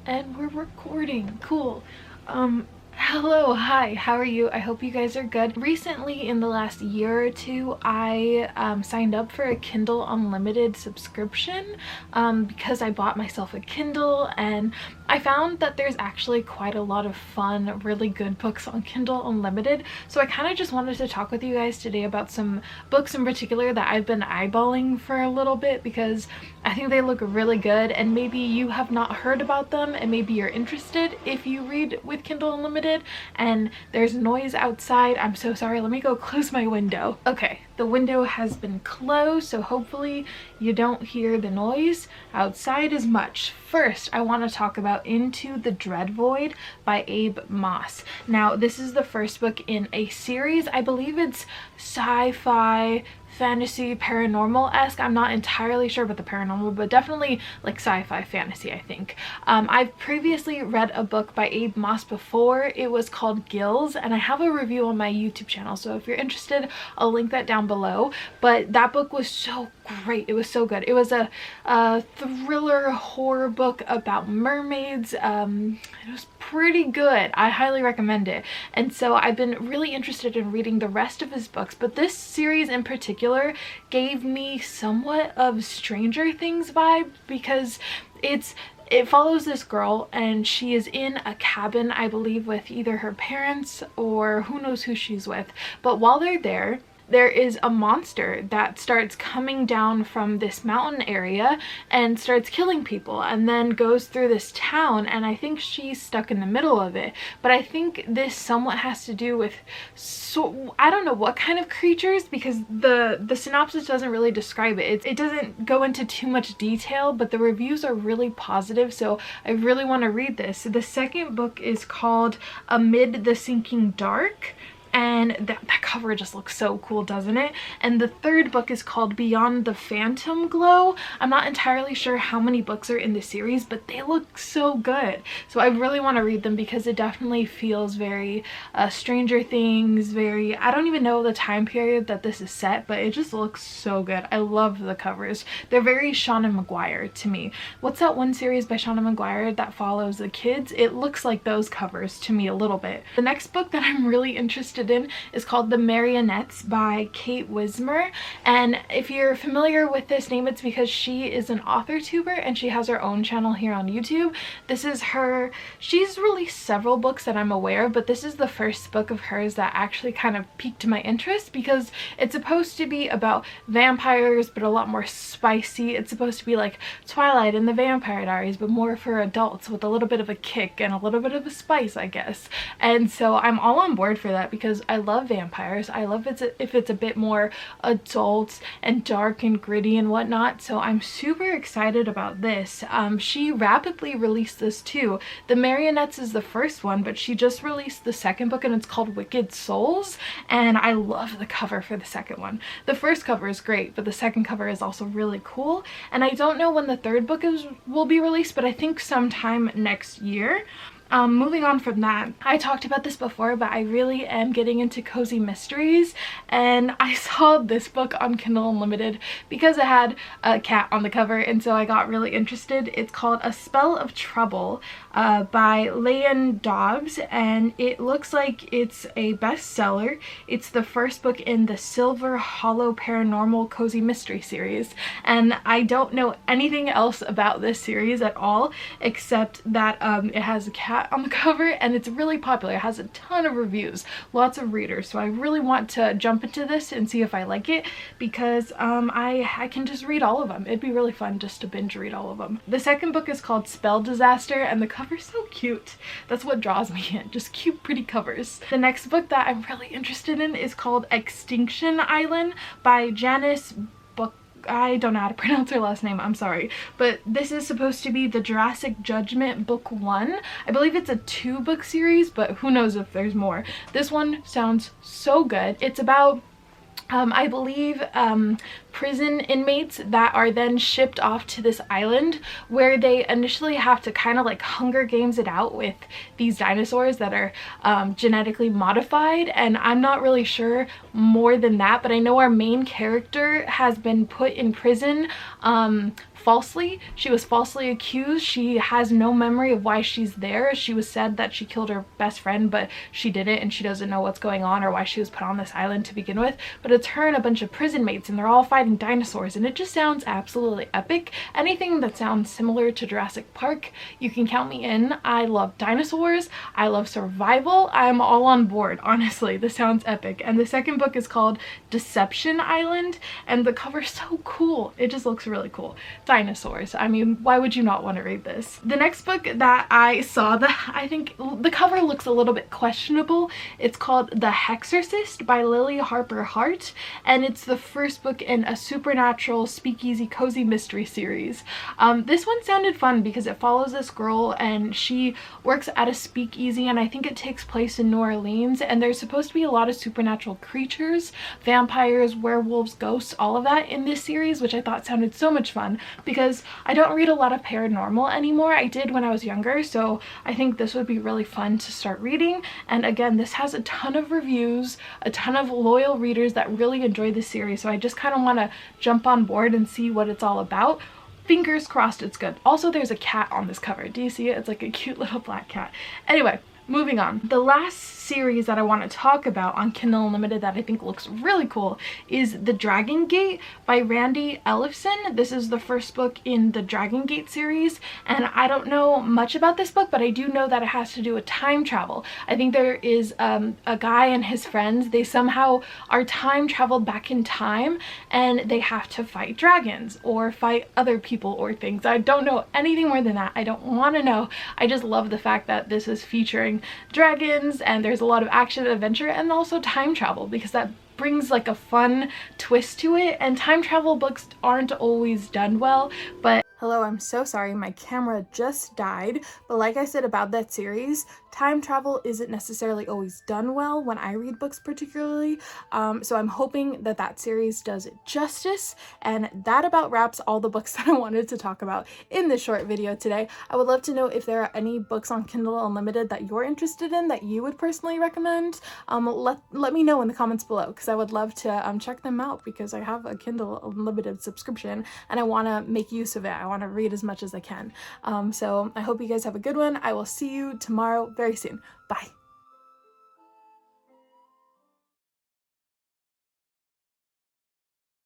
And we're recording. Cool. Hello, hi, how are you? I hope you guys are good. Recently, in the last year or two, I signed up for a Kindle Unlimited subscription because I bought myself a Kindle, and I found that there's actually quite a lot of fun, really good books on Kindle Unlimited. So I kind of just wanted to talk with you guys today about some books in particular that I've been eyeballing for a little bit because I think they look really good, and maybe you have not heard about them and maybe you're interested if you read with Kindle Unlimited. And there's noise outside. I'm so sorry. Let me go close my window. Okay, the window has been closed, so hopefully you don't hear the noise outside as much. First, I want to talk about Into the Dread Void by Abe Moss. Now, this is the first book in a series. I believe it's sci-fi, fantasy, paranormal-esque. I'm not entirely sure about the paranormal, but definitely like sci-fi fantasy, I think. I've previously read a book by Abe Moss before. It was called Gills, and I have a review on my YouTube channel, so if you're interested, I'll link that down below. But that book was so great. It was so good. It was a thriller horror book about mermaids. It was pretty good. I highly recommend it. And so I've been really interested in reading the rest of his books, but this series in particular gave me somewhat of Stranger Things vibes because it follows this girl, and she is in a cabin, I believe, with either her parents or who knows who she's with. But while they're there is a monster that starts coming down from this mountain area and starts killing people, and then goes through this town, and I think she's stuck in the middle of it. But I think this somewhat has to do with, so I don't know what kind of creatures, because the synopsis doesn't really describe it. It doesn't go into too much detail, but the reviews are really positive, so I really want to read this. So the second book is called Amid the Sinking Dark, and that cover just looks so cool, doesn't it? And the third book is called Beyond the Phantom Glow. I'm not entirely sure how many books are in the series, but they look so good. So I really want to read them because it definitely feels very Stranger Things, very, I don't even know the time period that this is set, but it just looks so good. I love the covers. They're very Shauna Maguire to me. What's that one series by Shauna Maguire that follows the kids? It looks like those covers to me a little bit. The next book that I'm really interested in is called The Marionettes by Kate Wismer, and if you're familiar with this name, it's because she is an author tuber and she has her own channel here on YouTube. This is her, she's released several books that I'm aware of, but this is the first book of hers that actually kind of piqued my interest because it's supposed to be about vampires, but a lot more spicy. It's supposed to be like Twilight and the Vampire Diaries, but more for adults with a little bit of a kick and a little bit of a spice, I guess. And so I'm all on board for that because I love vampires. I love if it's a bit more adult and dark and gritty and whatnot, so I'm super excited about this. She rapidly released this too. The Marionettes is the first one, but she just released the second book, and it's called Wicked Souls, and I love the cover for the second one. The first cover is great, but the second cover is also really cool, and I don't know when the third book will be released, but I think sometime next year. Moving on from that, I talked about this before, but I really am getting into cozy mysteries, and I saw this book on Kindle Unlimited because it had a cat on the cover, and so I got really interested. It's called A Spell of Trouble by Leanne Dobbs, and it looks like it's a bestseller. It's the first book in the Silver Hollow Paranormal Cozy Mystery series, and I don't know anything else about this series at all except that it has a cat on the cover, and it's really popular. It has a ton of reviews, lots of readers, so I really want to jump into this and see if I like it because I can just read all of them. It'd be really fun just to binge read all of them. The second book is called Spell Disaster, and the cover's so cute. That's what draws me in, just cute, pretty covers. The next book that I'm really interested in is called Extinction Island by Janice. I don't know how to pronounce her last name, I'm sorry, but this is supposed to be the Jurassic Judgment book 1. I believe it's a 2-book series, but who knows if there's more. This one sounds so good. It's about I believe prison inmates that are then shipped off to this island where they initially have to kind of like Hunger Games it out with these dinosaurs that are genetically modified, and I'm not really sure more than that, but I know our main character has been put in prison falsely. She was falsely accused. She has no memory of why she's there. She was said that she killed her best friend, but she didn't, and she doesn't know what's going on or why she was put on this island to begin with. But it's her and a bunch of prison mates, and they're all fighting dinosaurs, and it just sounds absolutely epic. Anything that sounds similar to Jurassic Park, you can count me in. I love dinosaurs. I love survival. I'm all on board, honestly. This sounds epic. And the second book is called Extinction Island, and the cover's so cool. It just looks really cool. Dinosaurs. I mean, why would you not want to read this? The next book that I saw that I think the cover looks a little bit questionable, it's called The Hexacist by Lily Harper Hart, and it's the first book in a supernatural speakeasy cozy mystery series. This one sounded fun because it follows this girl and she works at a speakeasy, and I think it takes place in New Orleans, and there's supposed to be a lot of supernatural creatures, vampires, werewolves, ghosts, all of that in this series, which I thought sounded so much fun because I don't read a lot of paranormal anymore. I did when I was younger, so I think this would be really fun to start reading. And again, this has a ton of reviews, a ton of loyal readers that really enjoy this series, so I just kind of want to jump on board and see what it's all about. Fingers crossed it's good. Also, there's a cat on this cover. Do you see it? It's like a cute little black cat. Anyway, moving on. The last series that I want to talk about on Kindle Unlimited that I think looks really cool is The Dragon Gate by Randy Ellefson. This is the first book in the Dragon Gate series, and I don't know much about this book, but I do know that it has to do with time travel. I think there is a guy and his friends, they somehow are time traveled back in time, and they have to fight dragons or fight other people or things. I don't know anything more than that. I don't want to know. I just love the fact that this is featuring dragons, and there's a lot of action and adventure, and also time travel, because that brings like a fun twist to it, and time travel books aren't always done well. But hello, I'm so sorry, my camera just died, but like I said about that series, time travel isn't necessarily always done well when I read books particularly, so I'm hoping that that series does it justice. And that about wraps all the books that I wanted to talk about in this short video today. I would love to know if there are any books on Kindle Unlimited that you're interested in that you would personally recommend. Let me know in the comments below, because I would love to check them out, because I have a Kindle Unlimited subscription and I want to make use of it. I want to read as much as I can. So I hope you guys have a good one. I will see you tomorrow very soon. Bye.